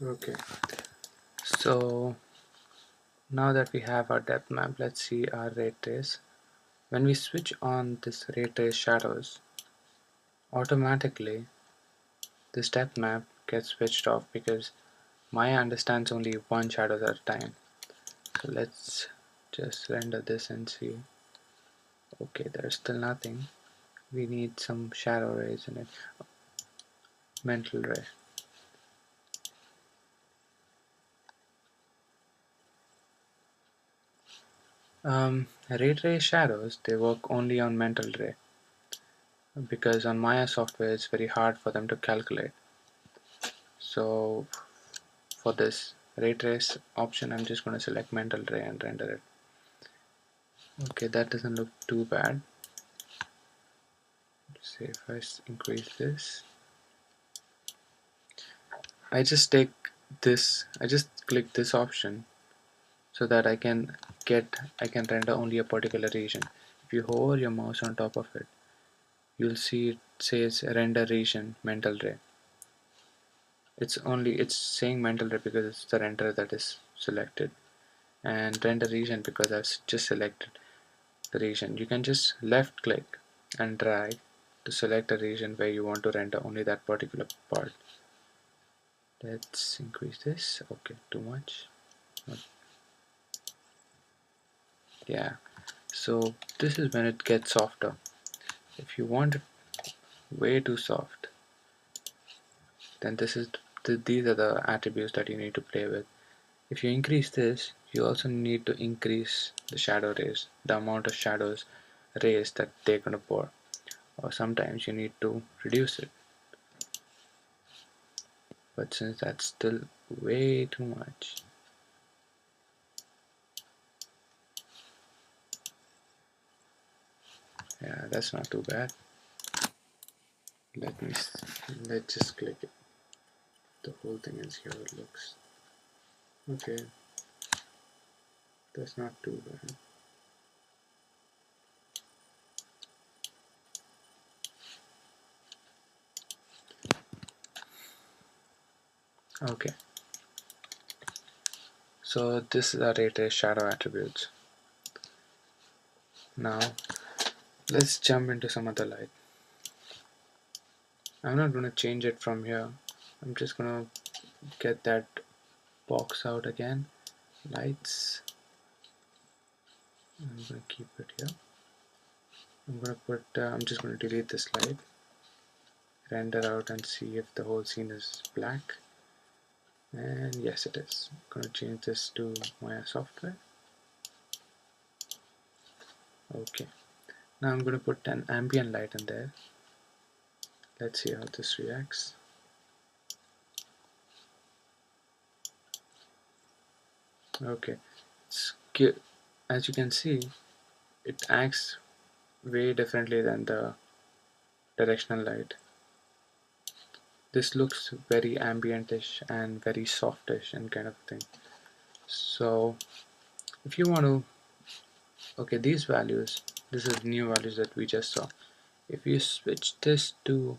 Okay, so now that we have our depth map, let's see our ray trace. When we switch on this ray trace shadows, automatically this depth map gets switched off because Maya understands only one shadow at a time. So let's just render this and see. Okay, there's still nothing. We need some shadow rays in it. Mental ray. Ray trace shadows, they work only on mental ray because on Maya software it's very hard for them to calculate. So for this ray trace option, I'm just going to select mental ray and render it. Okay, that doesn't look too bad. Let's see if I increase this. I just take this, I just click this option so that I can render only a particular region. If you hover your mouse on top of it, you'll see it says render region mental ray. It's saying mental ray because it's the render that is selected, and render region because I've just selected the region. You can just left click and drag to select a region where you want to render only that particular part. Let's increase this. Okay, too much. Yeah, so this is when it gets softer. If you want it way too soft, then these are the attributes that you need to play with. If you increase this, you also need to increase the shadow rays, the amount of shadows rays that they're going to pour, or sometimes you need to reduce it. But since that's still way too much, yeah, that's not too bad. Let me let's just click it, the whole thing, and see how it looks. Okay, that's not too bad. Okay, so this is our ray trace shadow attributes. Now let's jump into some other light. I'm not going to change it from here. I'm just going to get that box out again. Lights. I'm going to keep it here. I'm just going to delete this light. Render out and see if the whole scene is black. And yes, it is. I'm going to change this to Maya software. Okay. Now I'm going to put an ambient light in there. Let's see how this reacts. Okay. As you can see, it acts way differently than the directional light. This looks very ambientish and very softish and kind of thing. So if you want to, okay, these values, this is new values that we just saw. If you switch this to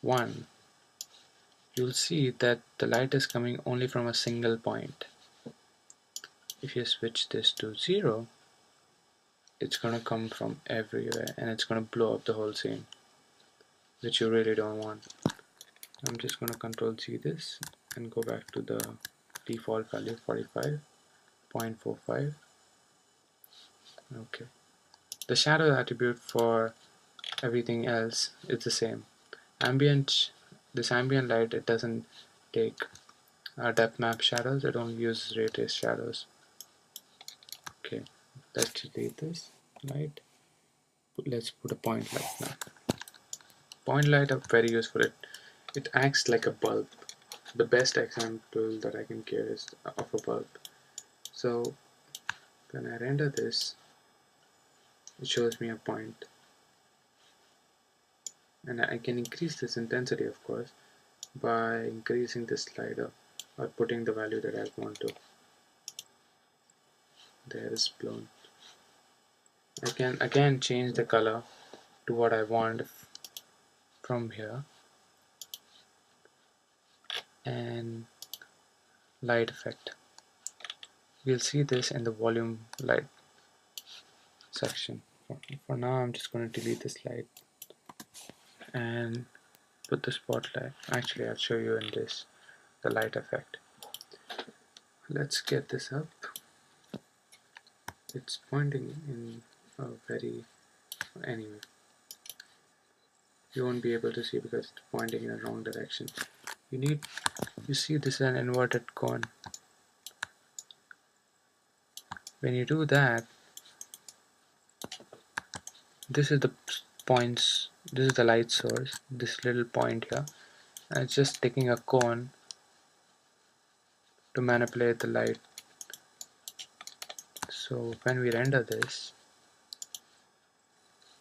1, you'll see that the light is coming only from a single point. If you switch this to 0, it's going to come from everywhere and it's going to blow up the whole scene, which you really don't want. I'm just going to Control Z this and go back to the default value 45.45. Okay. The shadow attribute for everything else is the same. This ambient light, it doesn't take depth map shadows, it only uses ray trace shadows. Okay, let's delete this light. Let's put a point light now. Point light are very useful. It acts like a bulb. The best example that I can give is of a bulb. So when I render this, it shows me a point, and I can increase this intensity, of course, by increasing this slider or putting the value that I want to. There is blown. I can again change the color to what I want from here, and light effect. You'll see this in the volume light section. For now, I'm just going to delete this light and put the spotlight. Actually, I'll show you in this, the light effect. Let's get this up. It's pointing in a very, anyway, you won't be able to see because it's pointing in the wrong direction. You see this is an inverted cone. When you do that, this is the points, this is the light source, this little point here, and it's just taking a cone to manipulate the light. So when we render this,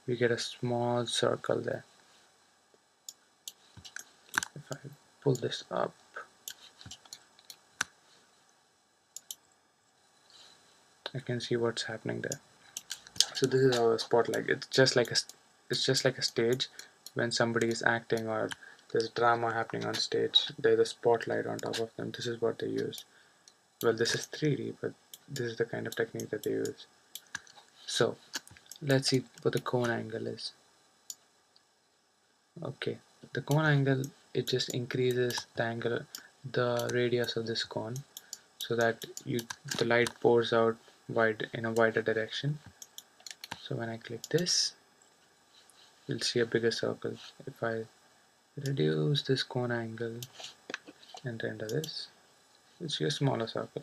we get a small circle there. If I pull this up, I can see what's happening there. So this is our spotlight. It's just like a stage. When somebody is acting or there's drama happening on stage, there's a spotlight on top of them. This is what they use. Well, this is 3D, but this is the kind of technique that they use. So let's see what the cone angle is. Okay, the cone angle, it just increases the angle, the radius of this cone, so that the light pours out wide in a wider direction. So when I click this, you'll see a bigger circle. If I reduce this cone angle and render this, you'll see a smaller circle.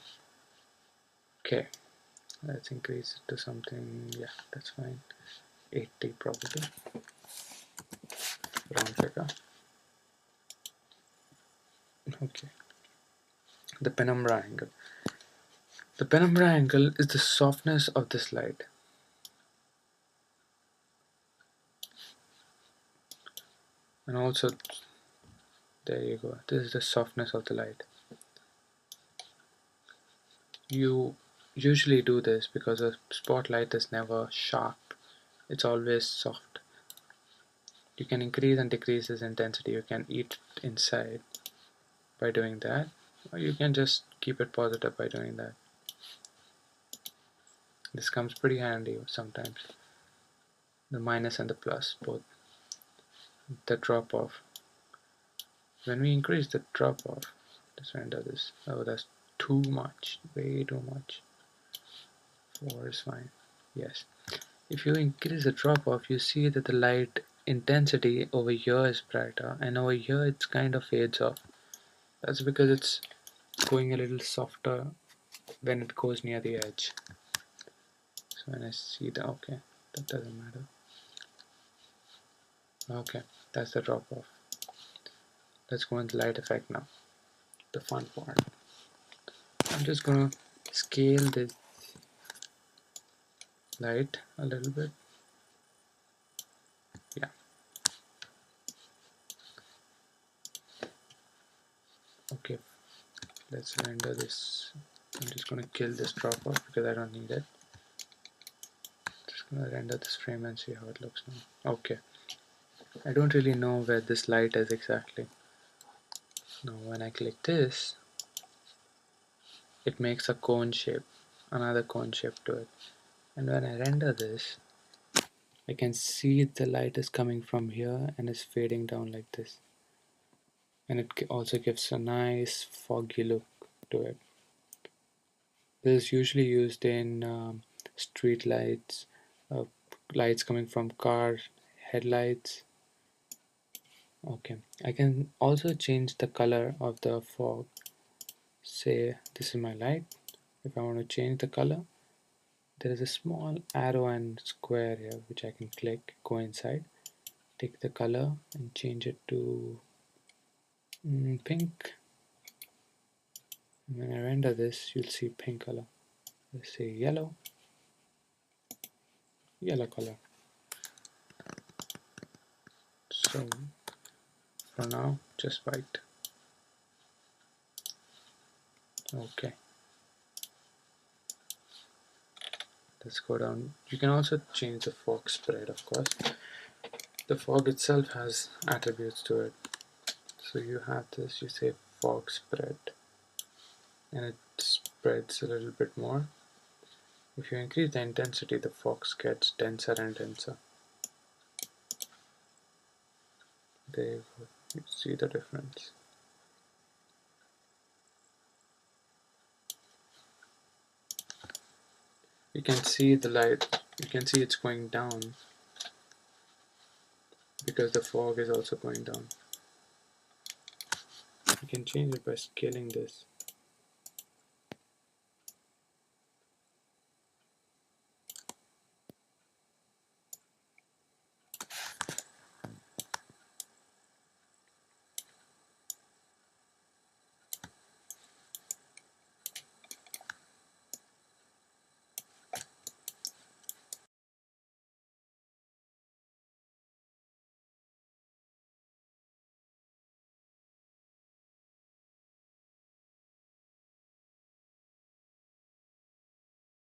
Okay, let's increase it to something, yeah, that's fine. 80 probably, round figure. Okay, the penumbra angle. The penumbra angle is the softness of this light. And also, there you go, this is the softness of the light. You usually do this because a spotlight is never sharp, it's always soft. You can increase and decrease this intensity, you can eat it inside by doing that, or you can just keep it positive by doing that. This comes pretty handy sometimes, the minus and the plus both. The drop off, when we increase the drop off, let's render this. Oh, that's too much, way too much. 4 is fine, yes. If you increase the drop off, you see that the light intensity over here is brighter, and over here it's kind of fades off. That's because it's going a little softer when it goes near the edge. So when I see the, okay, that doesn't matter. Okay, that's the drop off. Let's go into light effect now, the fun part. I'm just gonna scale this light a little bit. Yeah. Okay, let's render this. I'm just gonna kill this drop off because I don't need it. Just gonna render this frame and see how it looks now. Okay, I don't really know where this light is exactly. Now when I click this, it makes a cone shape, another cone shape to it. And when I render this, I can see the light is coming from here and is fading down like this. And it also gives a nice foggy look to it. This is usually used in street lights, lights coming from car headlights. Okay, I can also change the color of the fog. Say this is my light. If I want to change the color, there is a small arrow and square here which I can click, go inside, take the color and change it to pink. When I render this, you'll see pink color. Let's say yellow, yellow color. So for now, just white. Okay. Let's go down. You can also change the fog spread, of course. The fog itself has attributes to it. So you have this, you say fog spread. and it spreads a little bit more. If you increase the intensity, the fog gets denser and denser. There you go. You see the difference. You can see the light, you can see it's going down because the fog is also going down. You can change it by scaling this.